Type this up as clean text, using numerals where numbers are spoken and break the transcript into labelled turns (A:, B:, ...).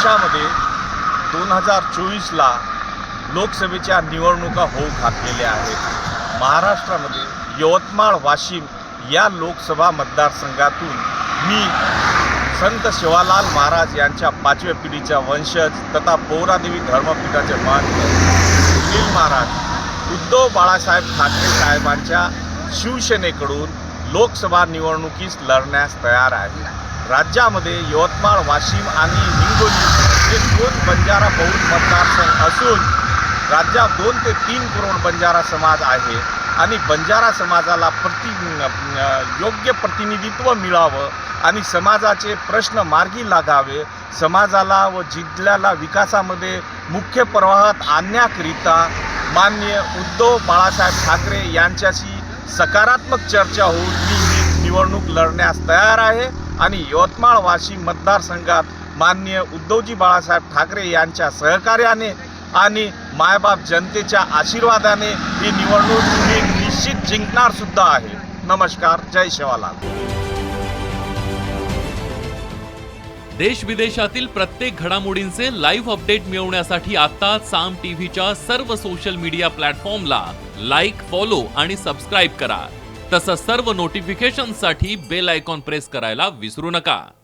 A: देशामध्ये 2024ला लोकसभेच्या निवडणुका होऊ घातलेल्या आहेत। महाराष्ट्रामध्ये यवतमाळ वाशिम या लोकसभा मतदारसंघातून मी संत सेवालाल महाराज यांच्या 5व्या पिढीचा वंशज तथा पौरादेवी धर्मपीठाचे महंत सुनील महाराज उद्धव बाळासाहेब ठाकरे साहेबांच्या शिवसेनेकडून लोकसभा निवडणुकीस लढण्यास तयार आहे। राज्यामध्ये यवतमाळ वाशिम आणि हिंगोली हे 2 बंजारा बहुल मतदारसंघ असून राज्यात 2 ते 3 करोड बंजारा समाज आहे आणि बंजारा समाजाला योग्य प्रतिनिधित्व मिळावं आणि समाजाचे प्रश्न मार्गी लागावे, समाजाला व जिल्ह्याला विकासामध्ये मुख्य प्रवाहात आणण्याकरिता माननीय उद्धव बाळासाहेब ठाकरे यांच्याशी सकारात्मक चर्चा होऊन मी ही निवडणूक लढण्यास तयार आहे आणि यवतमाळ वाशिम मतदारसंघात माननीय उद्धवजी बाळासाहेब ठाकरे यांच्या सहकार्याने आणि मायबाप जनतेच्या आशीर्वादाने ही निवडणूक मी निश्चित जिंकणार सुद्धा आहे। नमस्कार, जय सेवालाल।
B: देश विदेशातील प्रत्येक घडामोडींचे लाईव्ह अपडेट मिळवण्यासाठी आता साम टीव्हीच्या सर्व सोशल मीडिया प्लॅटफॉर्मला लाईक, फॉलो आणि सबस्क्राईब करा। तसंच सर्व नोटिफिकेशनसाठी बेल आयकॉन प्रेस करायला विसरू नका।